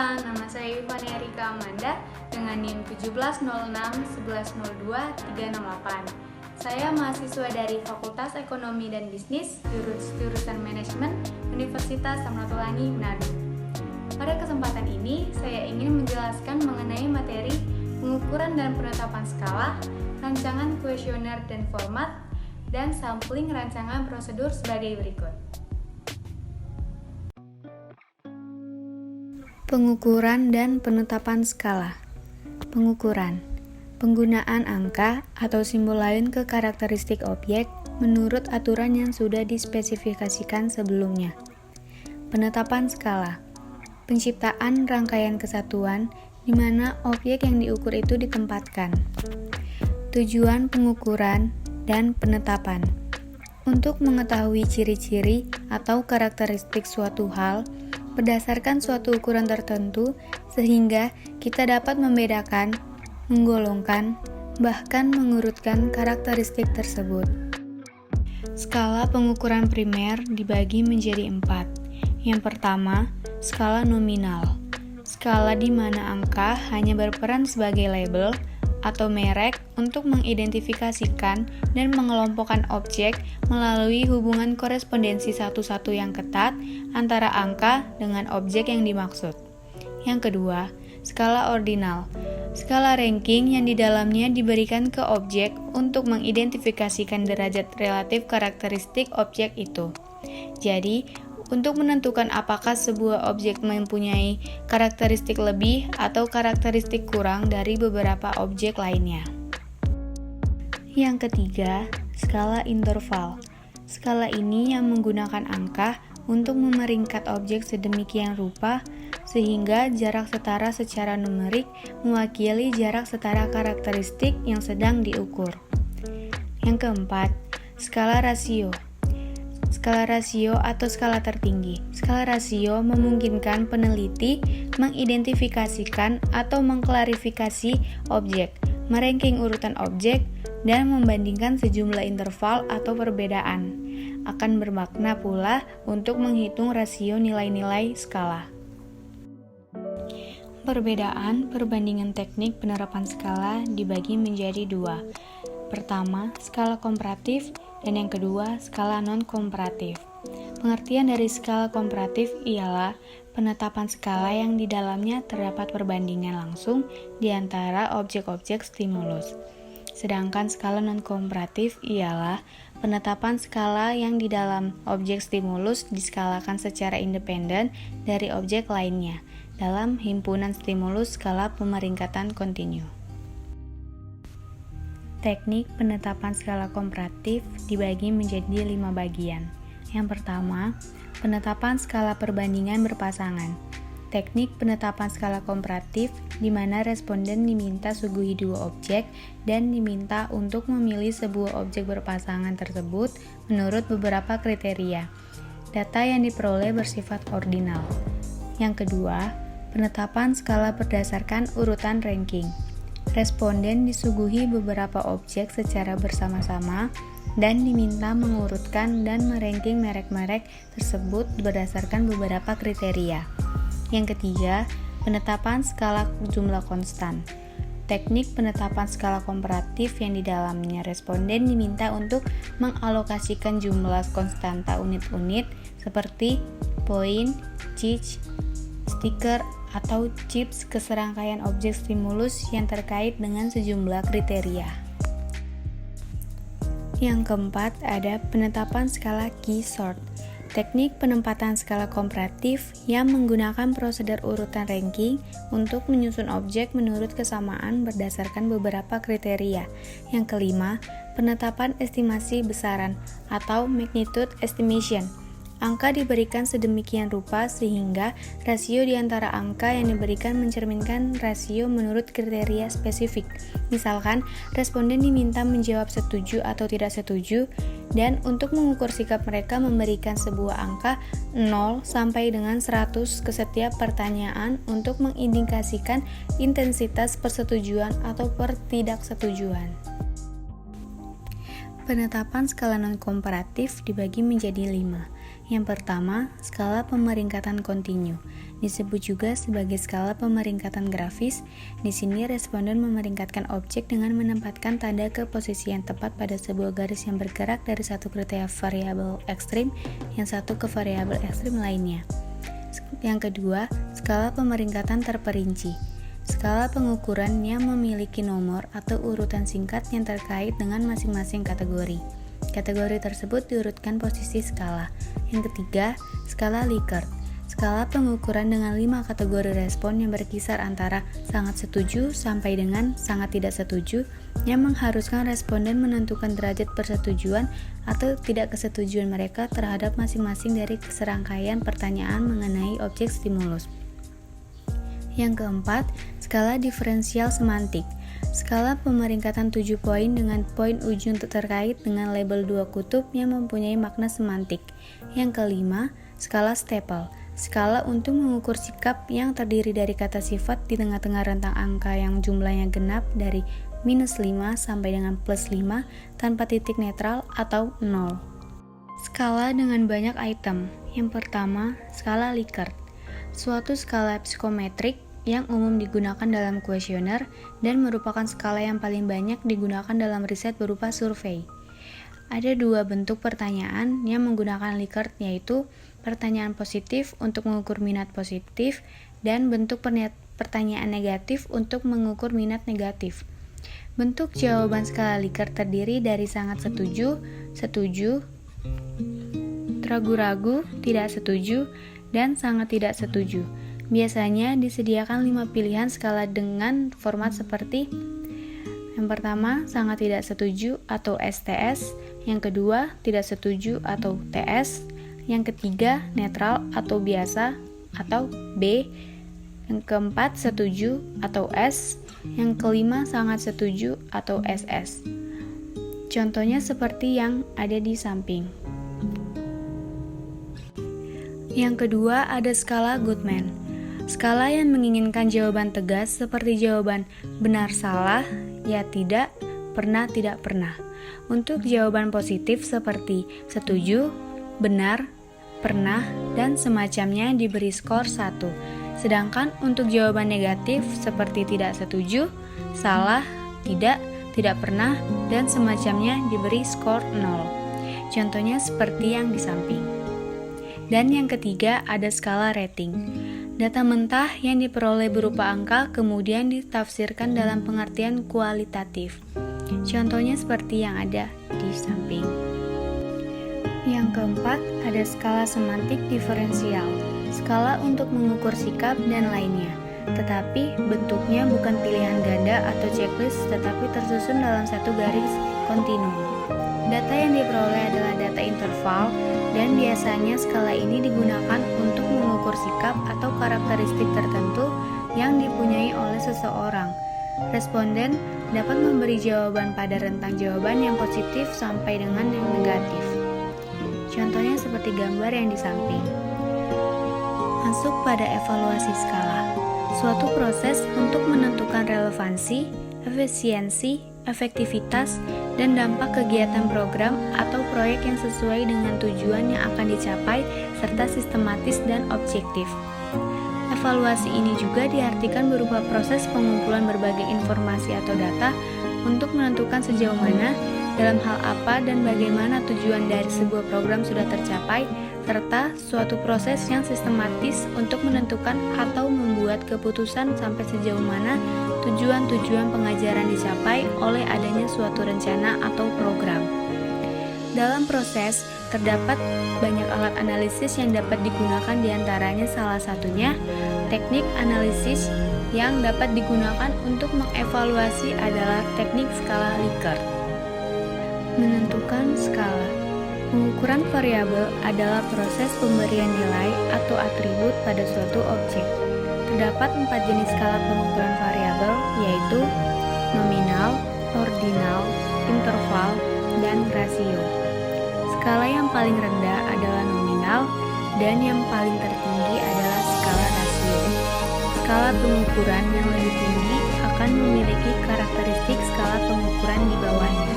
Perkenalkan, nama saya Yuvania Rika Amanda dengan NIM 17061102-368. Saya mahasiswa dari Fakultas Ekonomi dan Bisnis, jurusan Manajemen, Universitas Samratulangi, Manado. Pada kesempatan ini, saya ingin menjelaskan mengenai materi pengukuran dan penetapan skala, rancangan kuesioner dan format, dan sampling rancangan prosedur sebagai berikut. Pengukuran dan penetapan skala. Pengukuran. Penggunaan angka atau simbol lain ke karakteristik objek menurut aturan yang sudah dispesifikasikan sebelumnya. Penetapan skala. Penciptaan rangkaian kesatuan di mana objek yang diukur itu ditempatkan. Tujuan pengukuran dan penetapan. Untuk mengetahui ciri-ciri atau karakteristik suatu hal berdasarkan suatu ukuran tertentu sehingga kita dapat membedakan, menggolongkan, bahkan mengurutkan karakteristik tersebut. Skala pengukuran primer dibagi menjadi 4. Yang pertama, skala nominal. Skala di mana angka hanya berperan sebagai label atau merek untuk mengidentifikasikan dan mengelompokkan objek melalui hubungan korespondensi satu-satu yang ketat antara angka dengan objek yang dimaksud. Yang kedua, skala ordinal. Skala ranking yang di dalamnya diberikan ke objek untuk mengidentifikasikan derajat relatif karakteristik objek itu. Jadi, untuk menentukan apakah sebuah objek mempunyai karakteristik lebih atau karakteristik kurang dari beberapa objek lainnya. Yang ketiga, skala interval. Skala ini yang menggunakan angka untuk memeringkat objek sedemikian rupa sehingga jarak setara secara numerik mewakili jarak setara karakteristik yang sedang diukur. Yang keempat, skala rasio. Skala rasio atau skala tertinggi. Skala rasio memungkinkan peneliti mengidentifikasikan atau mengklarifikasi objek, meranking urutan objek, dan membandingkan sejumlah interval atau perbedaan. Akan bermakna pula untuk menghitung rasio nilai-nilai skala. Perbedaan perbandingan teknik penerapan skala dibagi menjadi 2. Pertama, skala komparatif, dan yang kedua, skala non-komparatif. Pengertian dari skala komparatif ialah penetapan skala yang di dalamnya terdapat perbandingan langsung di antara objek-objek stimulus. Sedangkan skala non-komparatif ialah penetapan skala yang di dalam objek stimulus diskalakan secara independen dari objek lainnya dalam himpunan stimulus skala pemeringkatan kontinu. Teknik penetapan skala komparatif dibagi menjadi 5 bagian. Yang pertama, penetapan skala perbandingan berpasangan. Teknik penetapan skala komparatif di mana responden diminta suguhi 2 objek dan diminta untuk memilih sebuah objek berpasangan tersebut menurut beberapa kriteria. Data yang diperoleh bersifat ordinal. Yang kedua, penetapan skala berdasarkan urutan ranking. Responden disuguhi beberapa objek secara bersama-sama dan diminta mengurutkan dan meranking merek-merek tersebut berdasarkan beberapa kriteria. Yang ketiga, penetapan skala jumlah konstan. Teknik penetapan skala komparatif yang di dalamnya responden diminta untuk mengalokasikan jumlah konstanta unit-unit seperti poin, cheat, stiker, atau chips ke serangkaian objek stimulus yang terkait dengan sejumlah kriteria. Yang keempat, ada penetapan skala key sort. Teknik penempatan skala komparatif yang menggunakan prosedur urutan ranking untuk menyusun objek menurut kesamaan berdasarkan beberapa kriteria. Yang kelima, penetapan estimasi besaran atau magnitude estimation. Angka diberikan sedemikian rupa sehingga rasio di antara angka yang diberikan mencerminkan rasio menurut kriteria spesifik. Misalkan, responden diminta menjawab setuju atau tidak setuju, dan untuk mengukur sikap mereka memberikan sebuah angka 0 sampai dengan 100 ke setiap pertanyaan untuk mengindikasikan intensitas persetujuan atau pertidaksetujuan. Penetapan skala non-komparatif dibagi menjadi 5. Yang pertama, skala pemeringkatan kontinu. Disebut juga sebagai skala pemeringkatan grafis. Di sini responden memeringkatkan objek dengan menempatkan tanda ke posisi yang tepat pada sebuah garis yang bergerak dari satu kriteria variabel ekstrim yang satu ke variabel ekstrim lainnya. Yang kedua, skala pemeringkatan terperinci. Skala pengukuran yang memiliki nomor atau urutan singkat yang terkait dengan masing-masing kategori. Kategori tersebut diurutkan posisi skala. Yang ketiga, skala Likert. Skala pengukuran dengan 5 kategori respon yang berkisar antara sangat setuju sampai dengan sangat tidak setuju, yang mengharuskan responden menentukan derajat persetujuan atau tidak kesetujuan mereka terhadap masing-masing dari serangkaian pertanyaan mengenai objek stimulus. Yang keempat, skala diferensial semantik. Skala pemeringkatan 7 poin dengan poin ujung terkait dengan label 2 kutub yang mempunyai makna semantik. Yang kelima, skala Staple. Skala untuk mengukur sikap yang terdiri dari kata sifat di tengah-tengah rentang angka yang jumlahnya genap dari -5 sampai dengan +5 tanpa titik netral atau 0. Skala dengan banyak item. Yang pertama, skala Likert. Suatu skala psikometrik yang umum digunakan dalam kuesioner dan merupakan skala yang paling banyak digunakan dalam riset berupa survei. Ada 2 bentuk pertanyaan yang menggunakan Likert, yaitu pertanyaan positif untuk mengukur minat positif dan bentuk pertanyaan negatif untuk mengukur minat negatif. Bentuk jawaban skala Likert terdiri dari sangat setuju, setuju, ragu-ragu, tidak setuju, dan sangat tidak setuju. Biasanya disediakan 5 pilihan skala dengan format seperti: yang pertama, sangat tidak setuju atau STS, yang kedua, tidak setuju atau TS, yang ketiga, netral atau biasa atau B, yang keempat, setuju atau S, yang kelima, sangat setuju atau SS. Contohnya seperti yang ada di samping. Yang kedua, ada skala Goodman. Skala yang menginginkan jawaban tegas seperti jawaban benar salah, ya tidak, pernah tidak pernah. Untuk jawaban positif seperti setuju, benar, pernah, dan semacamnya diberi skor 1. Sedangkan untuk jawaban negatif seperti tidak setuju, salah, tidak pernah, dan semacamnya diberi skor 0. Contohnya seperti yang di samping. Dan yang ketiga, ada skala rating. Data mentah yang diperoleh berupa angka kemudian ditafsirkan dalam pengertian kualitatif. Contohnya seperti yang ada di samping. Yang keempat, ada skala semantik diferensial. Skala untuk mengukur sikap dan lainnya. Tetapi bentuknya bukan pilihan ganda atau checklist, tetapi tersusun dalam satu garis kontinu. Data yang diperoleh adalah data interval, dan biasanya skala ini digunakan untuk mengukur sikap atau karakteristik tertentu yang dipunyai oleh seseorang. Responden dapat memberi jawaban pada rentang jawaban yang positif sampai dengan yang negatif. Contohnya seperti gambar yang di samping. Masuk pada evaluasi skala. Suatu proses untuk menentukan relevansi, efisiensi, efektivitas, dan dampak kegiatan program atau proyek yang sesuai dengan tujuan yang akan dicapai serta sistematis dan objektif. Evaluasi ini juga diartikan berupa proses pengumpulan berbagai informasi atau data untuk menentukan sejauh mana, dalam hal apa, dan bagaimana tujuan dari sebuah program sudah tercapai, serta suatu proses yang sistematis untuk menentukan atau membuat keputusan sampai sejauh mana tujuan-tujuan pengajaran dicapai oleh adanya suatu rencana atau program. Dalam proses, terdapat banyak alat analisis yang dapat digunakan, diantaranya salah satunya teknik analisis yang dapat digunakan untuk mengevaluasi adalah teknik skala Likert. Menentukan skala. Pengukuran variabel adalah proses pemberian nilai atau atribut pada suatu objek. Terdapat 4 jenis skala pengukuran variabel, yaitu nominal, ordinal, interval, dan rasio. Skala yang paling rendah adalah nominal, dan yang paling tertinggi adalah skala rasio. Skala pengukuran yang lebih tinggi akan memiliki karakteristik skala pengukuran di bawahnya.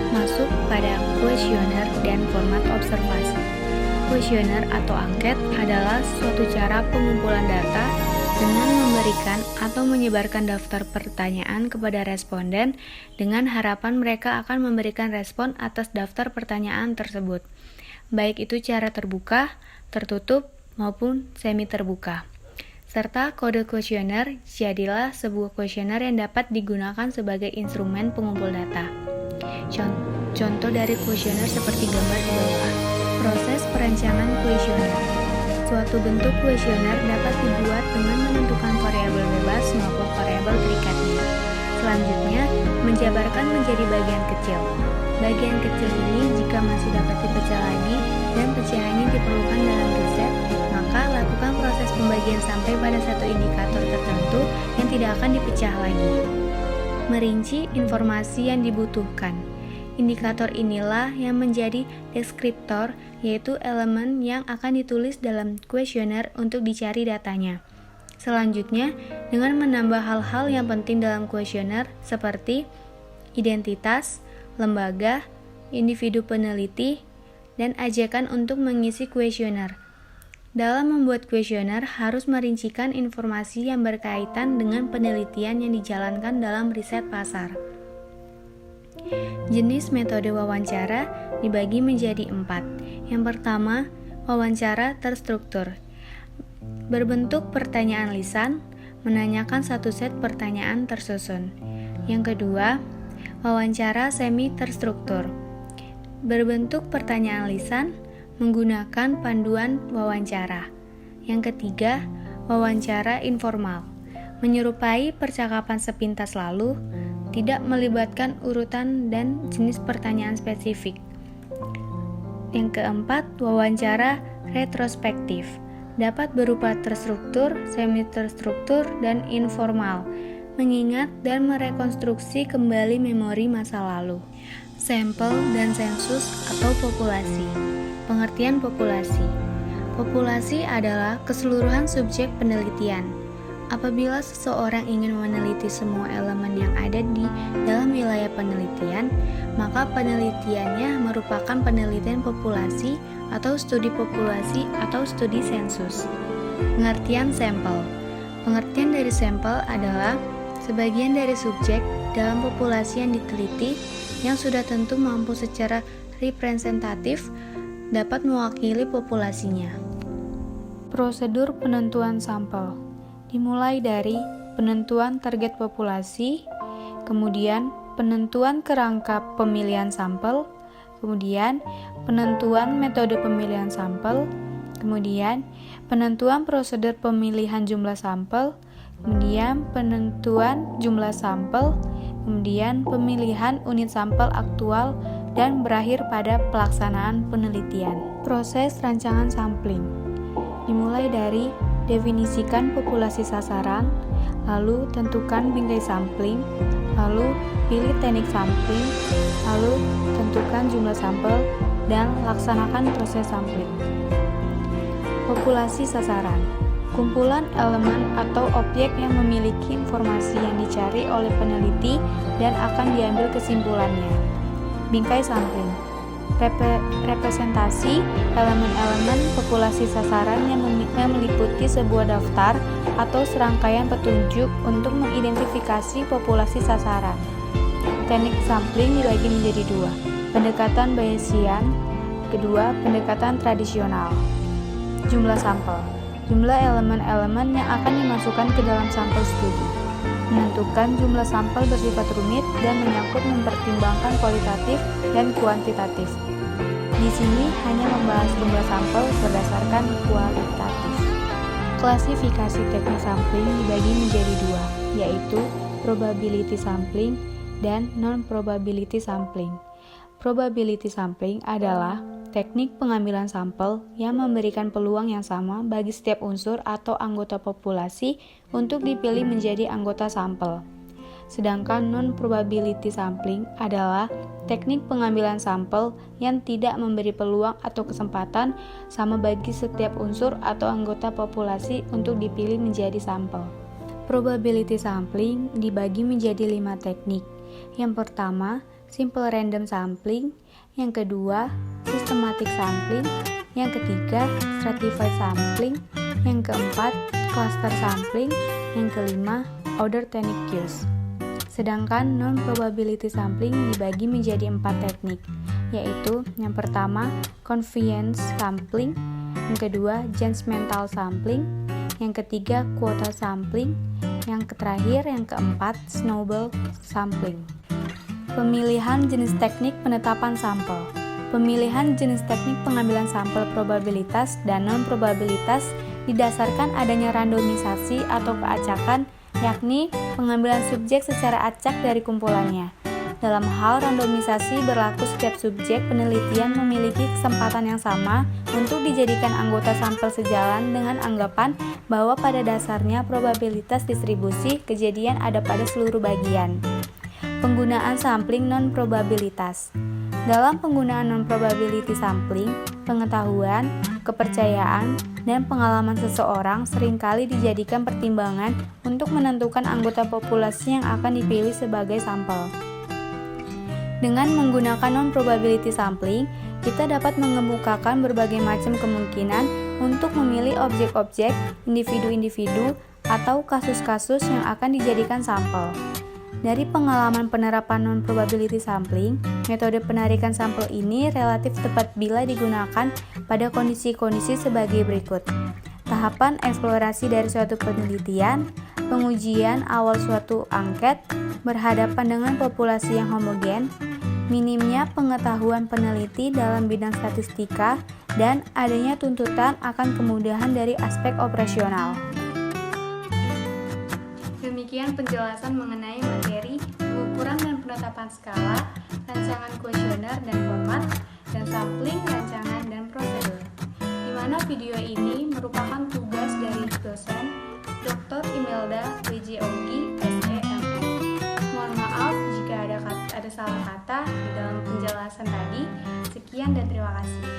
Masuk pada kuesioner dan format observasi. Kuesioner atau angket adalah suatu cara pengumpulan data dengan memberikan atau menyebarkan daftar pertanyaan kepada responden dengan harapan mereka akan memberikan respon atas daftar pertanyaan tersebut, baik itu cara terbuka, tertutup, maupun semi terbuka. Serta kode kuesioner jadilah sebuah kuesioner yang dapat digunakan sebagai instrumen pengumpul data. Contoh dari kuesioner seperti gambar di bawah. Proses perancangan kuesioner. Suatu bentuk kuesioner dapat dibuat dengan menentukan variabel bebas maupun variabel terikatnya. Selanjutnya, menjabarkan menjadi bagian kecil. Bagian kecil ini jika masih dapat dipecah lagi dan pecahannya diperlukan dalam riset, maka lakukan proses pembagian sampai pada satu indikator tertentu yang tidak akan dipecah lagi. Merinci informasi yang dibutuhkan. Indikator inilah yang menjadi deskriptor, yaitu elemen yang akan ditulis dalam kuesioner untuk dicari datanya. Selanjutnya, dengan menambah hal-hal yang penting dalam kuesioner seperti identitas, lembaga, individu peneliti, dan ajakan untuk mengisi kuesioner. Dalam membuat kuesioner harus merincikan informasi yang berkaitan dengan penelitian yang dijalankan dalam riset pasar. Jenis metode wawancara dibagi menjadi 4. Yang pertama, wawancara terstruktur. Berbentuk pertanyaan lisan, menanyakan satu set pertanyaan tersusun. Yang kedua, wawancara semi terstruktur. Berbentuk pertanyaan lisan, menggunakan panduan wawancara. Yang ketiga, wawancara informal. Menyerupai percakapan sepintas lalu, tidak melibatkan urutan dan jenis pertanyaan spesifik. Yang keempat, wawancara retrospektif. Dapat berupa terstruktur, semi-terstruktur, dan informal, mengingat dan merekonstruksi kembali memori masa lalu. Sampel dan sensus atau populasi. Pengertian populasi. Populasi adalah keseluruhan subjek penelitian. Apabila seseorang ingin meneliti semua elemen yang ada di dalam wilayah penelitian, maka penelitiannya merupakan penelitian populasi atau studi populasi atau studi sensus. Pengertian sampel. Pengertian dari sampel adalah sebagian dari subjek dalam populasi yang diteliti yang sudah tentu mampu secara representatif dapat mewakili populasinya. Prosedur penentuan sampel dimulai dari penentuan target populasi, kemudian penentuan kerangka pemilihan sampel, kemudian penentuan metode pemilihan sampel, kemudian penentuan prosedur pemilihan jumlah sampel, kemudian penentuan jumlah sampel, kemudian pemilihan unit sampel aktual, dan berakhir pada pelaksanaan penelitian. Proses rancangan sampling dimulai dari definisikan populasi sasaran, lalu tentukan bingkai sampling, lalu pilih teknik sampling, lalu tentukan jumlah sampel, dan laksanakan proses sampling. Populasi sasaran, kumpulan elemen atau objek yang memiliki informasi yang dicari oleh peneliti dan akan diambil kesimpulannya. Bingkai sampling, representasi elemen-elemen populasi sasaran yang meliputi sebuah daftar atau serangkaian petunjuk untuk mengidentifikasi populasi sasaran. Teknik sampling dibagi menjadi 2, pendekatan Bayesian, kedua pendekatan tradisional. Jumlah sampel, jumlah elemen-elemen yang akan dimasukkan ke dalam sampel studi. Menentukan jumlah sampel bersifat rumit dan menyangkut mempertimbangkan kualitatif dan kuantitatif. Di sini hanya membahas jumlah sampel berdasarkan kualitatif. Klasifikasi teknik sampling dibagi menjadi 2, yaitu probability sampling dan non-probability sampling. Probability sampling adalah teknik pengambilan sampel yang memberikan peluang yang sama bagi setiap unsur atau anggota populasi untuk dipilih menjadi anggota sampel. Sedangkan non-probability sampling adalah teknik pengambilan sampel yang tidak memberi peluang atau kesempatan sama bagi setiap unsur atau anggota populasi untuk dipilih menjadi sampel. Probability sampling dibagi menjadi 5 teknik. Yang pertama, simple random sampling. Yang kedua, systematic sampling. yang ketiga stratified sampling, yang keempat cluster sampling, yang kelima order technique cues. Sedangkan non-probability sampling dibagi menjadi 4 teknik, yaitu yang pertama convenience sampling, yang kedua judgmental sampling, yang ketiga quota sampling, yang terakhir yang keempat snowball sampling. Pemilihan jenis teknik penetapan sampel. Pemilihan jenis teknik pengambilan sampel probabilitas dan non-probabilitas didasarkan adanya randomisasi atau keacakan, yakni pengambilan subjek secara acak dari kumpulannya. Dalam hal randomisasi berlaku setiap subjek penelitian memiliki kesempatan yang sama untuk dijadikan anggota sampel sejalan dengan anggapan bahwa pada dasarnya probabilitas distribusi kejadian ada pada seluruh bagian. Penggunaan sampling non-probabilitas. Dalam penggunaan non-probability sampling, pengetahuan, kepercayaan, dan pengalaman seseorang seringkali dijadikan pertimbangan untuk menentukan anggota populasi yang akan dipilih sebagai sampel. Dengan menggunakan non-probability sampling, kita dapat mengemukakan berbagai macam kemungkinan untuk memilih objek-objek, individu-individu, atau kasus-kasus yang akan dijadikan sampel. Dari pengalaman penerapan non-probability sampling, metode penarikan sampel ini relatif tepat bila digunakan pada kondisi-kondisi sebagai berikut. Tahapan eksplorasi dari suatu penelitian, pengujian awal suatu angket, berhadapan dengan populasi yang homogen, minimnya pengetahuan peneliti dalam bidang statistika, dan adanya tuntutan akan kemudahan dari aspek operasional. Demikian penjelasan mengenai materi, pengukuran dan penetapan skala, rancangan kuesioner dan format, dan sampling, rancangan, dan prosedur. Di mana video ini merupakan tugas dari dosen Dr. Imelda W.J.Onggi, SEMM. Mohon maaf jika ada salah kata di dalam penjelasan tadi. Sekian dan terima kasih.